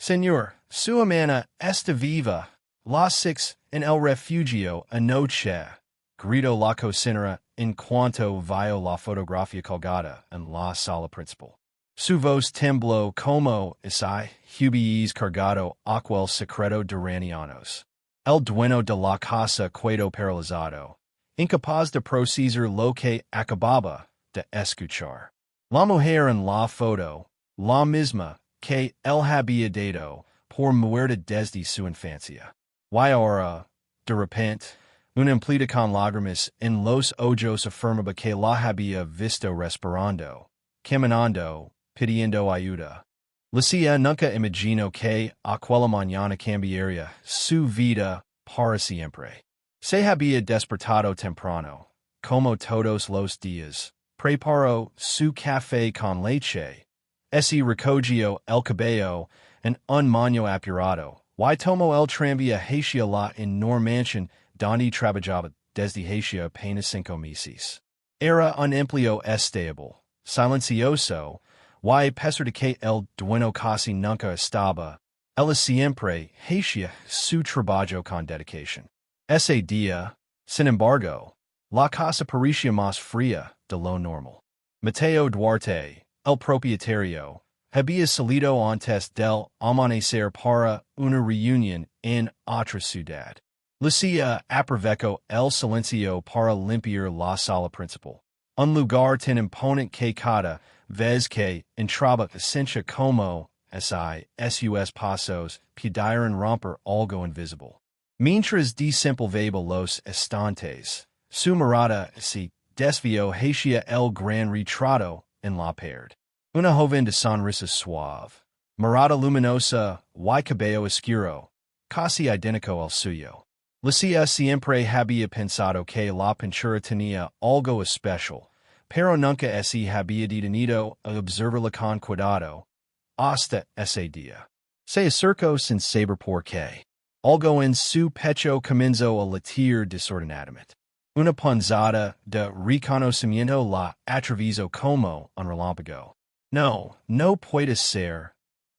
Señor, Sua Mãe está viva, las six en el refugio anoche. Grito la cocinera en cuanto vio la fotografía colgada en la sala principal. Su voz tembló como si hubiese cargado aquel secreto durante años. El dueño de la casa quedó paralizado, incapaz de procesar lo que acababa de escuchar. La mujer en la foto, la misma que él había dado por muerta desde su infancia. Y ahora, de repente, una empleada con lágrimas en los ojos afirmaba que la había visto respirando, caminando, pidiendo ayuda. Lucia nunca imaginó que aquella mañana cambiaría su vida para siempre. Se había despertado temprano, como todos los días, preparó su café con leche, se recogió el cabello en un moño apurado, y tomó el tranvía hacia la enorme mansión donde trabajaba desde hacía apenas 5 meses. Era un empleo estable, silencioso, y a pesar de que el dueño casi nunca estaba, ella siempre hacía su trabajo con dedicación. Ese día, sin embargo, la casa parecía más fría de lo normal. Mateo Duarte, el propietario, había salido antes del amanecer para una reunión en otra ciudad. Lucia aprovechó el silencio para limpiar la sala principal, un lugar tan imponente que cada vez que entraba sentía como sus pasos pudieran romper algo invisible. Mientras desempeñaba los estantes, su mirada se desvió hacia el gran retrato en la pared. Una joven de sonrisa suave, mirada luminosa y cabello oscuro, casi idéntico al suyo. Lucia siempre había pensado que la pintura tenía algo especial, pero nunca se había detenido a observarla con cuidado hasta ese día. Se acercó sin saber por qué. Algo en su pecho comenzó a latir desordenadamente. Una punzada de reconocimiento la atravesó como un relámpago. No, no puede ser,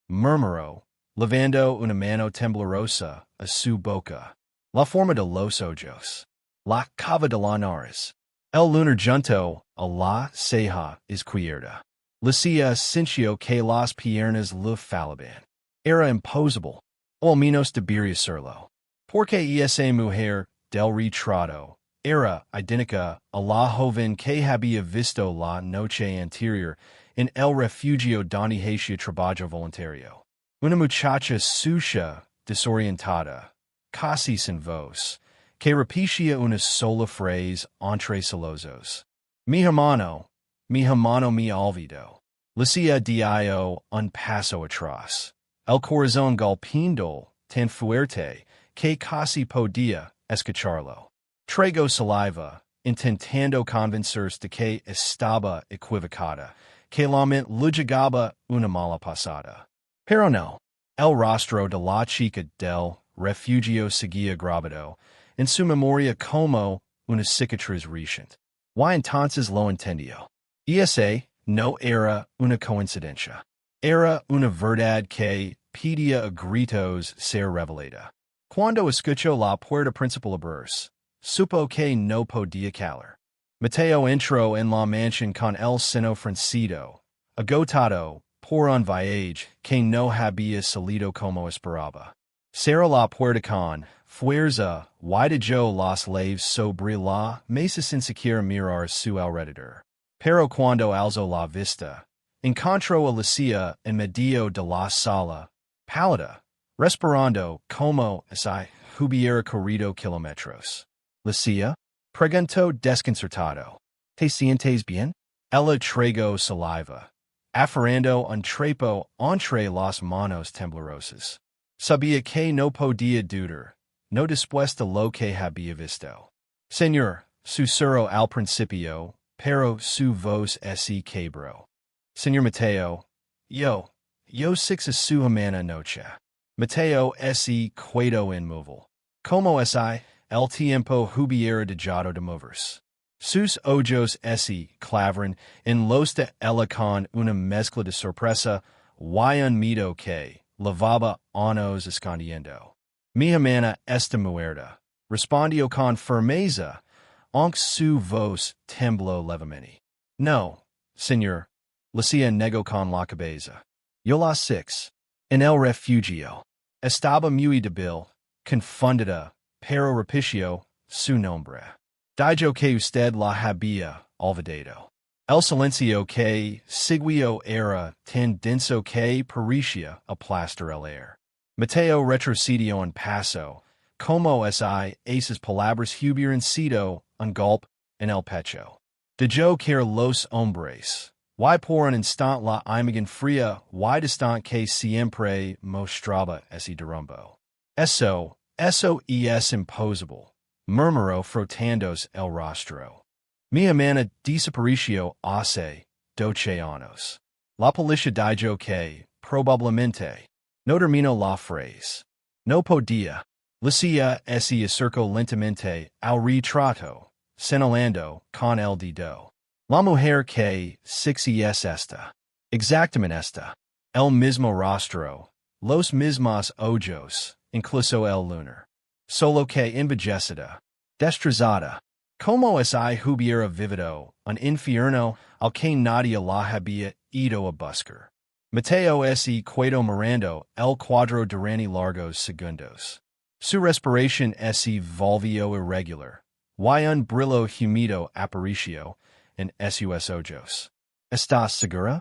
murmuró, levando una mano temblorosa a su boca. La forma de los ojos. La cava de la nariz. El lunar junto a la ceja izquierda. Lucia sintió que las piernas le falaban. Era imposible, o al menos debería serlo. Porque esa mujer del retrato era idéntica a la joven que había visto la noche anterior en el refugio donde hacía trabajo voluntario. Una muchacha sucia, desorientada, casi sin voz, que repetía una sola frase entre sollozos. Mi hermano me olvidó. Lucia dio un paso atrás. El corazón golpeando tan fuerte que casi podía escucharlo. Tragó saliva, intentando convencerse de que estaba equivocada, que la mente le llegaba una mala pasada. Pero no. El rostro de la chica del refugio seguía grabado en su memoria como una cicatriz reciente. Y entonces lo entendió. Esa no era una coincidencia. Era una verdad que pedía a gritos ser revelada. Cuando escuchó la puerta principal abrirse, supo que no podía calar. Mateo entró en la mansión con el seno fruncido, agotado por un viaje que no había salido como esperaba. Cerró la puerta con fuerza y dejó las llaves sobre la mesa sin siquiera mirar a su alrededor. Pero cuando alzó la vista, encontró a Lucia en medio de la sala, pálida, respirando como si hubiera corrido kilómetros. Lucia, preguntó desconcertado. ¿Te sientes bien? Ella tragó saliva, aferrando un trapo entre las manos temblorosas. Sabía que no podía dudar, no después de lo que había visto. Señor, susurró al principio, pero su voz se quebró. Señor Mateo, yo six a su hermana noche. Mateo se quedó inmóvil. Como si el tiempo hubiera dejado de moverse. Sus ojos se clavaron en los de ella con una mezcla de sorpresa y un miedo que, lavaba anos escondiendo. Mi hermana esta muerta. Respondió con firmeza, aunque su voz tembló levemente. No, señor, Lucia negó con la cabeza. Yo las 6. En el refugio. Estaba muy débil, confundida, pero repitió su nombre. Dijo que usted la había olvidado. El silencio que siguió era tan denso que parecía aplastar el aire. Mateo retrocedió un paso, como si esas palabras hubieran sido un golpe en el pecho. Dijo que los hombres, y por un instante la imagen fría y distante que siempre mostraba ese derrumbo. Eso es imposible, murmuró frotándose el rostro. Mi hermana desapareció hace 12 años. La policía dijo que, probablemente, no terminó la frase. No podía. Lucia se acercó lentamente al retrato, señalando con el dedo. La mujer que sexy es esta. Exactamente esta. El mismo rostro, los mismos ojos, incluso el lunar. Solo que envejecida, destrozada. Como si hubiera vivido un infierno al que nadie la había ido a buscar. Mateo se quedó mirando el cuadro durante largos segundos. Su respiración se volvió irregular, y un brillo húmedo apareció en sus ojos. ¿Estás segura?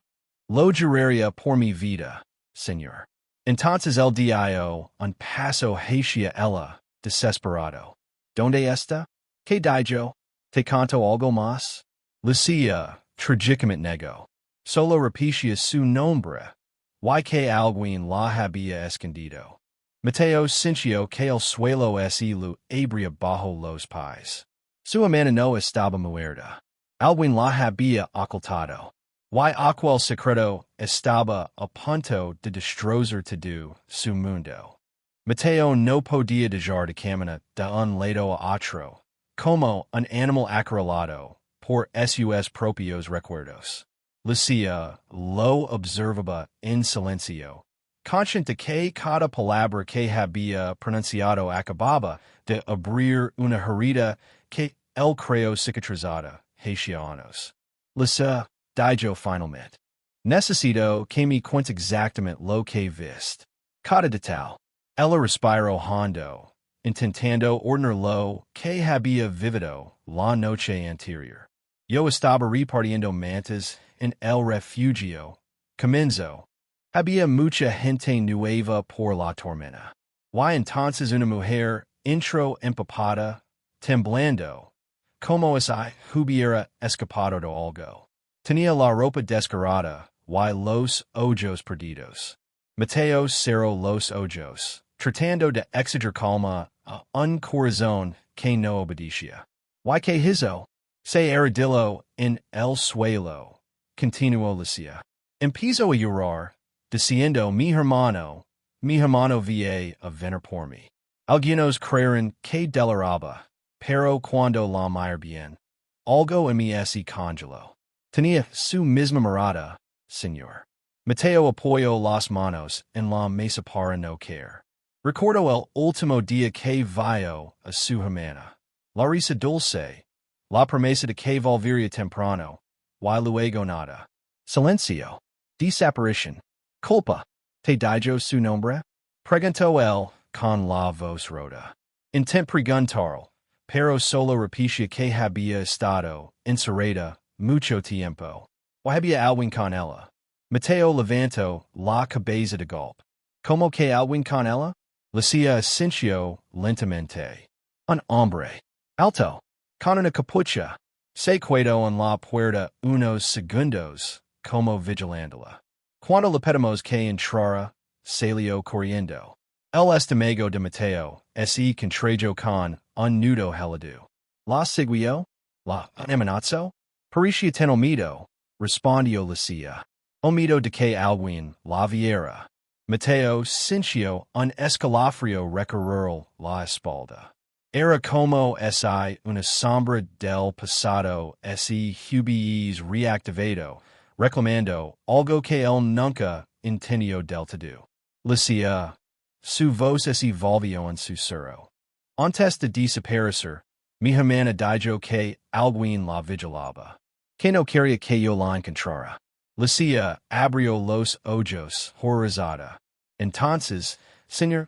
Lo juraría por mi vida, señor. Entonces el dio un paso hacia ella, desesperado. ¿Dónde está? ¿Qué dijo? ¿Te canto algo más? Lucia, trágicamente negó. Solo repetía su nombre, y que alguien la había escondido. Mateo sintió que el suelo se lo abría bajo los pies. Su hermana no estaba muerta. Alguien la había ocultado. Y aquel secreto estaba a punto de destrozar todo su mundo. Mateo no podía dejar de caminar de un lado a otro, como un animal acorralado por sus propios recuerdos. Lucia lo observaba en silencio, consciente que cada palabra que había pronunciado acababa de abrir una herida que él creyó cicatrizada hacia años. Lucia dijo finalmente. Necesito que me cuente exactamente lo que viste. Cada detalle. Ella respiró hondo, intentando ordenar lo que había vivido la noche anterior. Yo estaba repartiendo mantas en el refugio. Comenzó. Había mucha gente nueva por la tormenta. Y entonces una mujer entró empapada, temblando, como si hubiera escapado de algo. Tenía la ropa desgarrada y los ojos perdidos. Mateo cerró los ojos, tratando de exigir calma a un corazón que no obedecía. ¿Y qué hizo? Se arrodilló en el suelo, continuó Lucia. Empezó a llorar, diciendo mi hermano vía a venir por mí. Algunos creyeron que deliraba, pero cuando la miré bien, algo en mí se congeló. Tenía su misma mirada, señor. Mateo apoyó las manos en la mesa para no caer. Recordó el último día que vio a su hermana. La risa dulce, la promesa de que volvería temprano, y luego nada. Silencio. Desaparición. Culpa. ¿Te dijo su nombre? Preguntó él, con la voz rota. Intent preguntar, pero solo repetía que había estado encerrada mucho tiempo. ¿O había alguien con ella? Mateo levantó la cabeza de golpe. ¿Cómo que alguien con ella? Lucia asintió lentamente. Un hombre. Alto. Con una capucha. Se quedó en la puerta unos segundos, como vigilándola. Cuando le pedimos que entrara, salió corriendo. El estómago de Mateo se contrajo con un nudo helado. ¿La siguió? ¿La amenazó? Parecía tan omido, respondió Lucia. Omido de que alguien la viera. Mateo sintió un escalofrío recorrer la espalda. Era como si una sombra del pasado se hubiese reactivado, reclamando algo que él nunca entendió del todo. Licia, su vos es evolvio en susuro. Antes de desaparecer, mi hermana dijo que alguien la vigilaba. Que no quería que yo la encontrara. Licia abrió los ojos, horrorizada. Entonces, señor,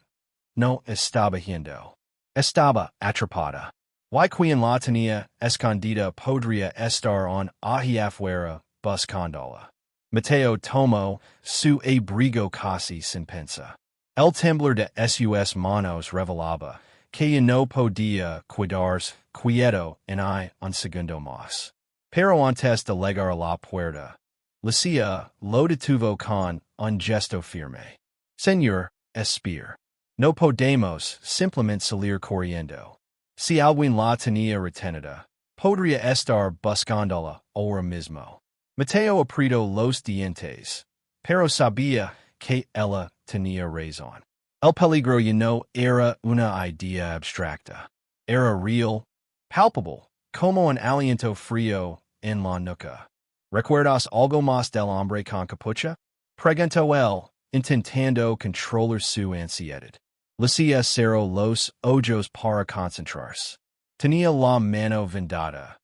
no estaba viendo. Estaba atrapada. Y quien la tenía escondida podría estar en ahí afuera buscándola. Mateo tomó su abrigo casi sin pensa. El temblor de sus manos revelaba que ya no podía quedarse quieto en ahí un segundo más. Pero antes de llegar a la puerta, Licia lo detuvo con un gesto firme. Señor, espere. No podemos simplemente salir corriendo. Si alguien la tenía retenida, podría estar buscándola ahora mismo. Mateo apretó los dientes, pero sabía que ella tenía razón. El peligro ya no era una idea abstracta. Era real, palpable, como un aliento frío en la nuca. ¿Recuerdas algo más del hombre con capucha? Preguntó él, intentando controlar su ansiedad. Licia cerró los ojos para concentrarse. Tenía la mano vendada.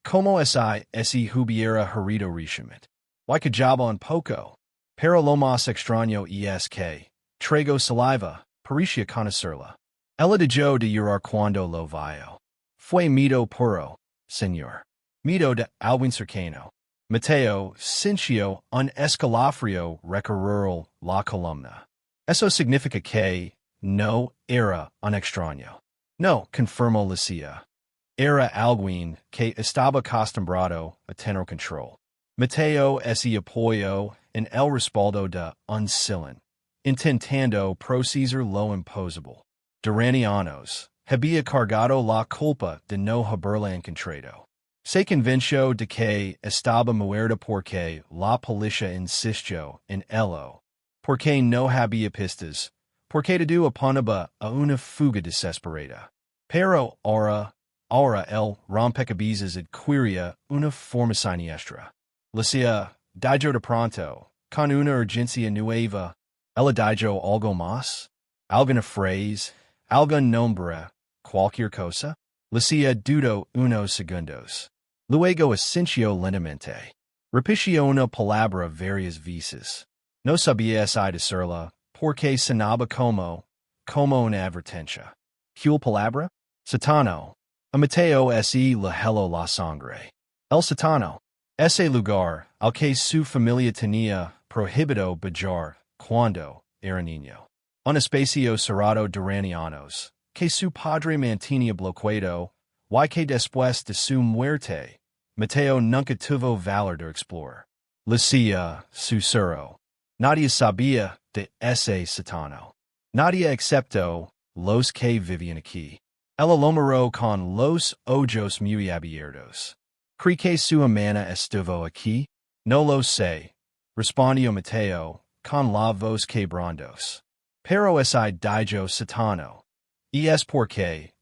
Como si hubiera herido recientemente. Callaba un poco. Pero lo más extraño es que traigo saliva, parecía conocerla. Ella dejó de llorar cuando lo vio. Fue miedo puro, señor. Miedo de alguien cercano. Mateo sintió un escalofrío recorrer la columna. Eso significa que no era un extraño. No, confirmó Licia. Era alguien que estaba acostumbrado a tener control. Mateo se apoyó en el respaldo de un sillón, intentando procesar lo imposible. Durante años, había cargado la culpa de no haberla encontrado. Se convenció de que estaba muerta porque la policía insistió en ello, porque no había pistas, porque todo apuntaba a una fuga desesperada. Pero ahora el rompecabezas adquiría una forma siniestra. Licia dijo de pronto, con una urgencia nueva, ella dijo algo más, alguna frase, algún nombre, cualquier cosa. Licia dudó unos segundos. Luego asintió lentamente. Repitió una palabra varias veces. No sabía si decirla, porque sonaba como una advertencia. ¿Qué palabra? Satano. A Mateo se le heló la sangre. El Satano. Ese lugar al que su familia tenía prohibido viajar cuando era niño. Un espacio cerrado durante años, que su padre mantenía bloqueado, y que después de su muerte, Mateo nunca tuvo valor de explorar. Licia susurró. Nadie sabía de ese Satano. Nadie excepto los que vivían aquí. Ella lo miró con los ojos muy abiertos. ¿Cree que su hermana estuvo aquí? No lo sé, respondió Mateo, con la voz quebrantos. Pero ese dijo Satano. Y es porque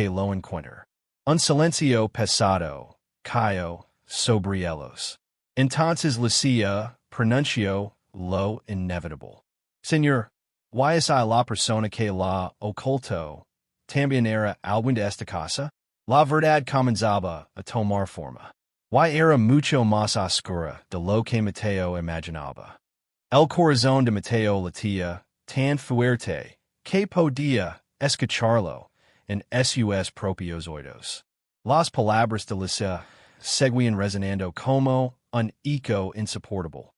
lo encuentra. Un silencio pesado cayó sobre ellos. Entonces Licia pronunció lo inevitable. Señor, ¿y es la persona que la ocultó también era alguien de esta casa? La verdad comenzaba a tomar forma. Y era mucho más oscura de lo que Mateo imaginaba. El corazón de Mateo latía tan fuerte que podía escucharlo en sus propios oídos. Las palabras de Licia seguían resonando como un eco insoportable.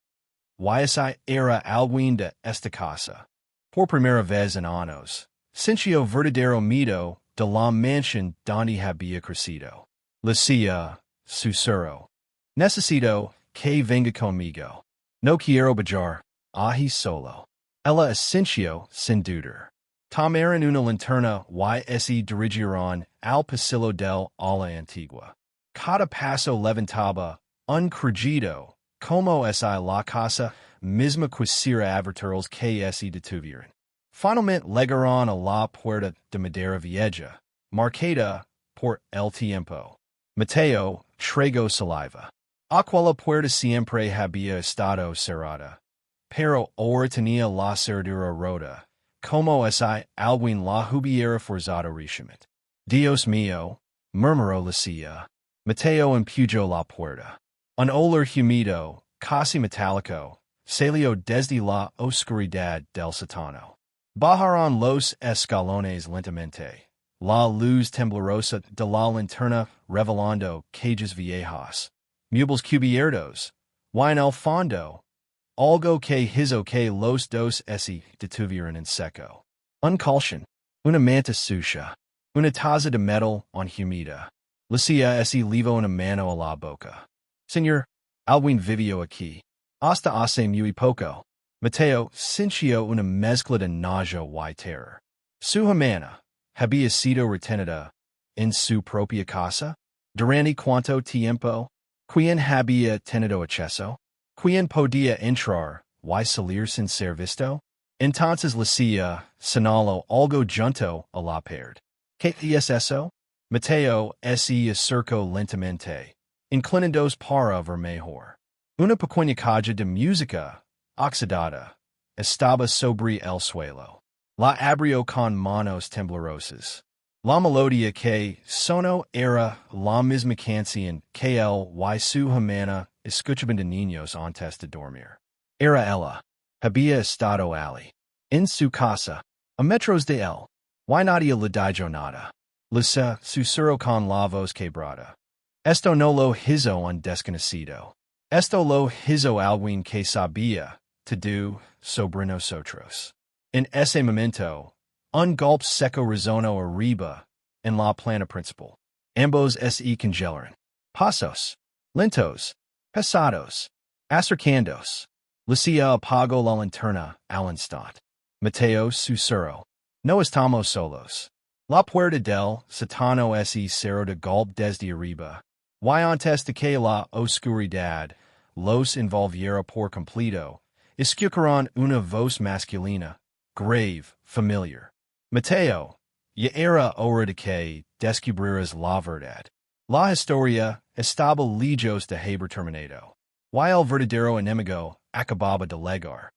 Y ese era alguien de esta casa. Por primera vez en años, sintió verdadero miedo de la mansión donde había crecido. Licia susurró. Necesito que venga conmigo. No quiero viajar ahí solo. Ella asintió sin dudar. Tomaron una linterna y se dirigieron al pasillo del ala antigua. Cada paso levantaba un crujido, como la casa misma quisiera advertirles que se detuvieran. Finalmente llegaron a la puerta de madera vieja, marcada por el tiempo. Mateo tragó saliva. Aquella puerta siempre había estado cerrada, pero ahora tenía la cerradura rota, como si alguien la hubiera forzado recientemente. Dios mío, murmuró Lucia. Mateo empujó la puerta. Un olor húmedo, casi metálico, salió desde la oscuridad del sótano. Bajaron los escalones lentamente. La luz temblorosa de la linterna revelando cajas viejas, muebles cubiertos, y en el fondo, algo que hizo que los dos se detuvieran en seco. Un colchón, una manta sucia, una taza de metal on humida. Lucia se llevó una mano a la boca. Señor, alguien vivió aquí. Hasta hace muy poco. Mateo sintió una mezcla de náusea y terror. Su hermana había sido retenida en su propia casa. ¿Durante cuánto tiempo? ¿Quién había tenido acceso? ¿Quién podía entrar y salir sin ser visto? Entonces Lucia señaló algo junto a la pared. ¿Qué es eso? Mateo se acercó lentamente, inclinándose para ver mejor. Una pequeña caja de música oxidada estaba sobre el suelo. La abrió con manos temblorosas. La melodía que sonó era la misma canción que él y su hermana escuchaban de niños antes de dormir. Era ella. Había estado allí, en su casa, a metros de él. Y nadie le dijo nada. Lucia susurró con la voz quebrada. Esto no lo hizo un desconocido. Esto lo hizo alguien que sabía todo sobre nosotros. En ese momento, un golpe seco resonó arriba en la planta principal. Ambos se congelaron. Pasos. Lentos. Pesados. Acercándose. Lucia apagó la linterna al instante. Mateo susurró. No estamos solos. La puerta del sótano se cerró de golpe desde arriba. Y antes de que la oscuridad los envolviera por completo, escucharon una voz masculina, grave, familiar. Mateo, ya era hora de que descubrieras la verdad. La historia estaba lejos de haber terminado. Y el verdadero enemigo acababa de llegar.